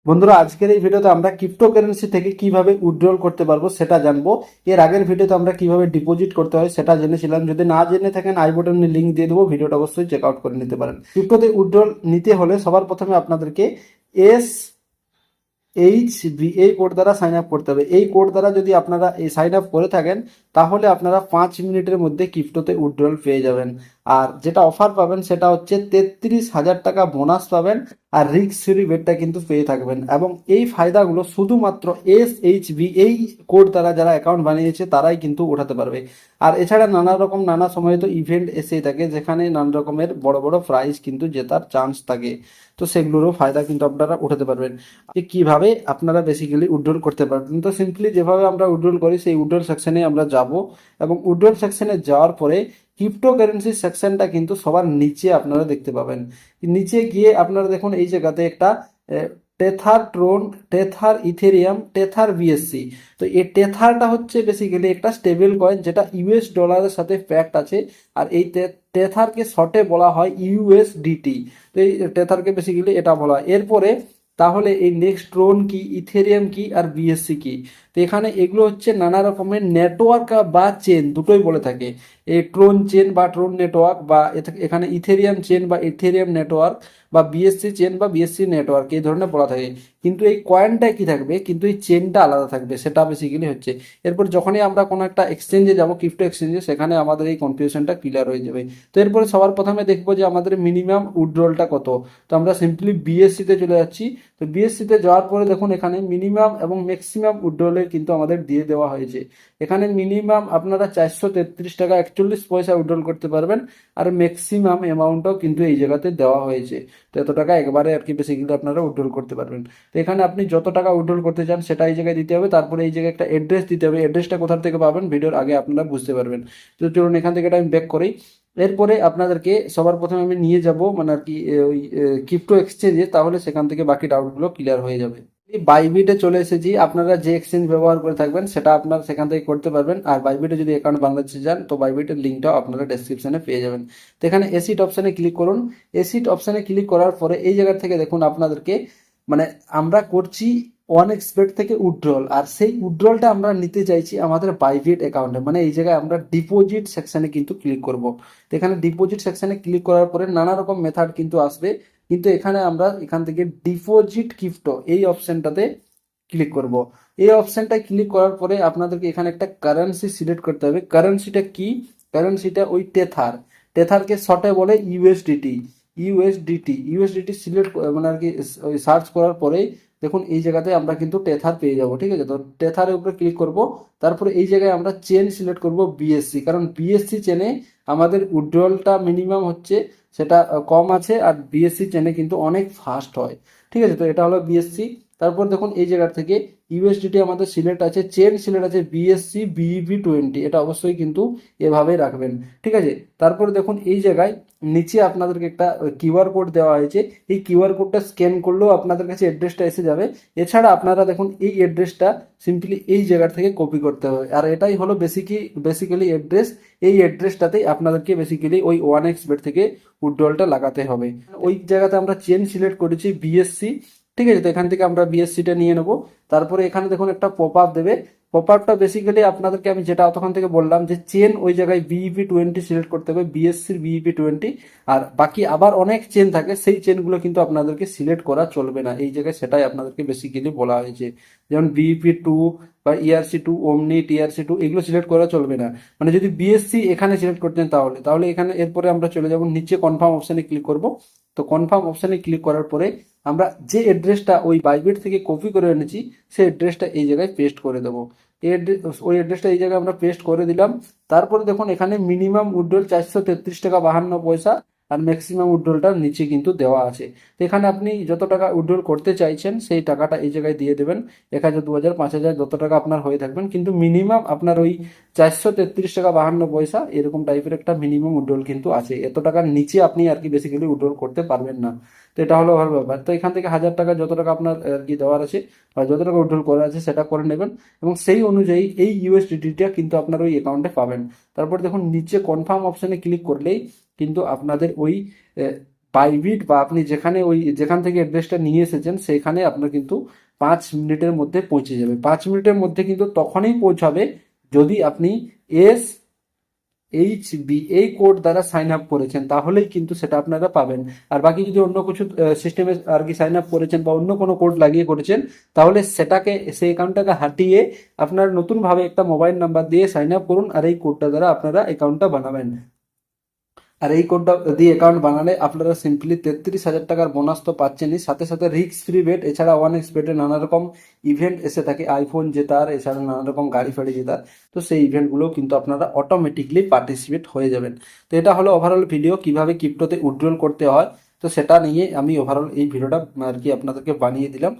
বন্ধুরা, আজকের এই ভিডিওতে আমরা ক্রিপ্টোকারেন্সি থেকে কিভাবে উইথড্রল করতে পারবো সেটা জানবো। এর আগের ভিডিওতে আমরা কিভাবে ডিপোজিট করতে হয় সেটা জেনেছিলাম। যদি না জেনে থাকেন আই বাটনে লিঙ্ক দিয়ে দেবো, ভিডিওটা অবশ্যই চেক আউট করে নিতে পারেন। ক্রিপ্টোতে উইথড্রল নিতে হলে সবার প্রথমে আপনাদেরকে এস এই কোড দ্বারা সাইন আপ করতে হবে। এই কোড দ্বারা যদি আপনারা এই সাইন আপ করে থাকেন তাহলে আপনারা 5 মিনিটের মধ্যে ক্রিপ্টোতে উইথড্রল পেয়ে যাবেন। আর যেটা অফার পাবেন সেটা হচ্ছে 33,000 টাকা বোনাস পাবেন, আর রিস্ক ফ্রি বেটটা কিন্তু পেয়ে থাকবেন। এবং এই ফায়দাগুলো শুধুমাত্র এই কোড দ্বারা যারা অ্যাকাউন্ট বানিয়েছে তারাই কিন্তু উঠাতে পারবে। আর এছাড়া নানা সময় তো ইভেন্ট এসেই থাকে, যেখানে নানা রকমের বড় বড় প্রাইজ কিন্তু জেতার চান্স থাকে। তো সেগুলোরও ফায়দা কিন্তু আপনারা উঠাতে পারবেন। যে কিভাবে আপনারা বেসিক্যালি উইথড্রল করতে পারবেন, তো সিম্পলি যেভাবে আমরা উইথড্রল করি সেই উইথড্রল সেকশনে আমরা যাব। এবং উইথড্রল সেকশনে যাওয়ার পরে ক্রিপ্টোকারেন্সি সেকশনটা কিন্তু সবার নিচে আপনারা দেখতে পাবেন। নিচে গিয়ে আপনারা দেখুন এই জায়গাতে একটা Tether Tron, Tether Ethereum, Tether BSc. তো এই টেথারটা হচ্ছে বেসিক্যালি একটা স্টেবল কয়েন যেটা ইউএস ডলারের সাথে প্যাক্ট আছে। আর এই টেথারকে শর্টে বলা হয় ইউএসডিটি। তো এই টেথারকে বেসিক্যালি এটা বলা হয়। এরপরে তাহলে এই নেক্সট ট্রোন কি, ইথেরিয়াম কি, আর বিএসসি কি? তো এখানে এগুলো হচ্ছে নানা রকমের নেটওয়ার্ক বা চেন, দুটোই বলে থাকে। এই ট্রোন চেন বা ট্রোন নেটওয়ার্ক, বা এখানে ইথেরিয়াম চেন বা ইথেরিয়াম নেটওয়ার্ক, বা বিএসসি চেন বা বিএসসি নেটওয়ার্ক, এই ধরনের বলা থাকে। কিন্তু এই কয়েনটা কি থাকবে, কিন্তু এই চেনটা আলাদা থাকবে, সেটা বেসিক্যালি হচ্ছে। এরপর যখনই আমরা কোনো একটা এক্সচেঞ্জে যাব, ক্রিপ্টো এক্সচেঞ্জে, সেখানে আমাদের এই কনফিউশনটা ক্লিয়ার হয়ে যাবে। তো এরপরে সবার প্রথমে দেখবো যে আমাদের মিনিমাম উইথড্রলটা কত। তো আমরা সিম্পলি বিএসসিতে চলে যাচ্ছি। তো বিএসসিতে যাওয়ার পরে দেখুন এখানে মিনিমাম এবং ম্যাক্সিমাম উইথড্রলের কিন্তু আমাদের দিয়ে দেওয়া হয়েছে। এখানে মিনিমাম আপনারা 433 টাকা 41 পয়সা উইথড্রল করতে পারবেন, আর ম্যাক্সিমাম অ্যামাউন্টও কিন্তু এই জায়গাতে দেওয়া হয়েছে। তো এত টাকা একবারে আর কি বেসিক্যালি আপনারা উইথড্রল করতে পারবেন। তো এখানে আপনি যত টাকা উইথড্রল করতে চান সেটা এই জায়গায় দিতে হবে। তারপরে এই জায়গায় একটা অ্যাড্রেস দিতে হবে। অ্যাড্রেসটা কোথা থেকে পাবেন ভিডিওর আগে আপনারা বুঝতে পারবেন। তো চলুন এখান থেকে এটা আমি ব্যাক করি। এরপরে আপনাদেরকে সবার প্রথমে আমি নিয়ে যাব মানে আর কি ওই ক্রিপ্টো এক্সচেঞ্জে, তাহলে সেখান থেকে বাকি ডাউটগুলো ক্লিয়ার হয়ে যাবে। এই বাইবিটে চলে এসেছি। আপনারা যে এক্সচেঞ্জ ব্যবহার করে থাকবেন সেটা আপনারা সেখান থেকে করতে পারবেন। আর বাইবিটে যদি অ্যাকাউন্ট বানাতে চান তো বাইবিটের লিঙ্কটাও আপনারা ডেসক্রিপশনে পেয়ে যাবেন। তো এখানে এসিট অপশানে ক্লিক করুন। এসিট অপশানে ক্লিক করার পরে এই জায়গা থেকে দেখুন আপনাদেরকে মানে আমরা করছি ওয়ান এক্সপেক্ট থেকে উইথড্রল, আর সেই উইথড্রলটা আমরা নিতে চাইছি আমাদের বাইবিট অ্যাকাউন্টে। মানে এই জায়গায় আমরা ডিপোজিট সেকশনে কিন্তু ক্লিক করব। তো এখানে ডিপোজিট সেকশনে ক্লিক করার পরে নানা রকম মেথড কিন্তু আসবে, কিন্তু এখানে আমরা এখান থেকে ডিপোজিট ক্রিপ্টো এই অপশনটাতে ক্লিক করব। এই অপশনটায় ক্লিক করার পরে আপনাদেরকে এখানে একটা কারেন্সি সিলেক্ট করতে হবে। কারেন্সিটা কি? কারেন্সিটা ওই টেথার, টেথারকে শর্টে বলে ইউএসডিটি। ইউএসডিটি সিলেক্ট মানে আর কি ওই সার্চ করার পরেই দেখুন এই জায়গাতে আমরা কিন্তু টেথার পেয়ে যাব। ঠিক আছে, তো টেথারের উপরে ক্লিক করব। তারপরে এই জায়গায় আমরা চেন সিলেক্ট করব বিএসসি, কারণ বিএসসি চেনে আমাদের উইথড্রলটা মিনিমাম হচ্ছে সেটা কম আছে, আর বিএসসি চেনে কিন্তু অনেক ফাস্ট হয়। ঠিক আছে, তো এটা হলো বিএসসি। তারপর দেখুন এই জায়গা থেকে ইউএসডিটি আমাদের সিলেক্ট আছে, চেন সিলেক্ট আছে বিএসসি বিইভি 20, এটা অবশ্যই কিন্তু এভাবেই রাখবেন। ঠিক আছে, তারপরে দেখুন এই জায়গায় নিচে আপনাদেরকে একটা কিউআর কোড দেওয়া হয়েছে। এই কিউআর কোডটা স্ক্যান করলেও আপনাদের কাছে অ্যাড্রেসটা এসে যাবে। এছাড়া আপনারা দেখুন এই অ্যাড্রেসটা সিম্পলি এই জায়গা থেকে কপি করতে হবে, আর এটাই হলো বেসিক্যালি অ্যাড্রেস। এই অ্যাড্রেসটাতেই আপনাদেরকে বেসিক্যালি ওই ওয়ান এক্স বেট থেকে উইথড্রলটা লাগাতে হবে। ওই জায়গাতে আমরা চেন সিলেক্ট করেছি বিএসসি। ঠিক আছে, তো এখান থেকে আমরা বিএসসিটা নিয়ে নেব। তারপরে এখানে দেখুন একটা পপ আপ দেবে। পপ আপটা বেসিক্যালি আপনাদেরকে আমি যেটা তখন থেকে বললাম যে চেন ওই জায়গায় বিইভি 20 সিলেক্ট করতে হবে, বিএসসির বিইভি 20। আর বাকি আবার অনেক চেন থাকে, সেই চেনগুলো কিন্তু আপনাদেরকে সিলেক্ট করা চলবে না এই জায়গায়, সেটাই আপনাদেরকে বেসিক্যালি বলা হয়েছে। যেমন বিইভি 2 বা ERC2, ওমনি, TRC2, এগুলো সিলেক্ট করা চলবে না। মানে যদি বিএসসি এখানে সিলেক্ট করতেন তাহলে তাহলে এখানে এরপরে আমরা চলে যাব নিচে কনফার্ম অপশানে ক্লিক করব। তো কনফার্ম অপশানে ক্লিক করার পরে আমরা যে অ্যাড্রেসটা ওই বাইবিট থেকে কপি করে এনেছি সেই অ্যাড্রেসটা এই জায়গায় পেস্ট করে দেবো। ওই অ্যাড্রেসটা এই জায়গায় আমরা পেস্ট করে দিলাম। তারপরে দেখুন এখানে মিনিমাম উইথড্রল 433 টাকা 52 পয়সা, আর ম্যাক্সিমাম উইথড্রলটা নিচে কিন্তু দেওয়া আছে। তো এখানে আপনি যত টাকা উইথড্রল করতে চাইছেন সেই টাকাটা এই জায়গায় দিয়ে দেবেন। 1,000, 2,000, 5,000 যত টাকা আপনার হয়ে থাকবেন, কিন্তু মিনিমাম আপনার ওই 433 টাকা 52 পয়সা এরকম টাইপের একটা মিনিমাম উইথড্রল কিন্তু আছে। এত টাকার নিচে আপনি আর কি বেসিক্যালি উইথড্রল করতে পারবেন না। তো এটা হলো ভালো ব্যাপার। তো এখান থেকে 1,000 টাকা যত টাকা আপনার আর কি দেওয়ার আছে বা যত টাকা উইথড্রল করা আছে সেটা করে নেবেন, এবং সেই অনুযায়ী এই ইউএসডিটিটা কিন্তু আপনার ওই অ্যাকাউন্টে পাবেন। তারপর দেখুন নিচে কনফার্ম অপশানে ক্লিক করলেই কিন্তু আপনাদের ওই বাইবিট বা আপনি যেখান থেকে অ্যাড্রেসটা নিয়ে এসেছেন সেখানে আপনার কিন্তু 5 মিনিটের মধ্যে পৌঁছে যাবে। 5 মিনিটের মধ্যে কিন্তু তখনই পৌঁছাবে যদি আপনি SHB এই কোড দ্বারা সাইন আপ করেছেন, তাহলেই কিন্তু সেটা আপনারা পাবেন। আর বাকি যদি অন্য কিছু সিস্টেমে আর কি সাইন আপ করেছেন বা অন্য কোনো কোড লাগিয়ে করেছেন, তাহলে সেই অ্যাকাউন্টটাকে হাটিয়ে আপনার নতুনভাবে একটা মোবাইল নাম্বার দিয়ে সাইন আপ করুন, আর এই কোডটা দ্বারা আপনারা অ্যাকাউন্টটা বানাবেন। আর এই কোডটা দিয়ে অ্যাকাউন্ট বানালে আপনারা সিম্পলি 33,000 টাকার বোনাস তো পাচ্ছেনই, সাথে সাথে রিস্ক ফ্রি বেট, এছাড়া 1x বেটে নানা রকম ইভেন্ট এসে থাকে, আইফোন জেতার, এছাড়া নানা রকম গাড়ি ফাড়ি জেতার। তো সেই ইভেন্টগুলোও কিন্তু আপনারা অটোমেটিকলি পার্টিসিপেট হয়ে যাবেন। তো এটা হলো ওভারঅল ভিডিও কিভাবে ক্রিপ্টোতে উইথড্রল করতে হয়। তো সেটা নিয়ে আমি ওভারঅল এই ভিডিওটা আর কি আপনাদেরকে বানিয়ে দিলাম।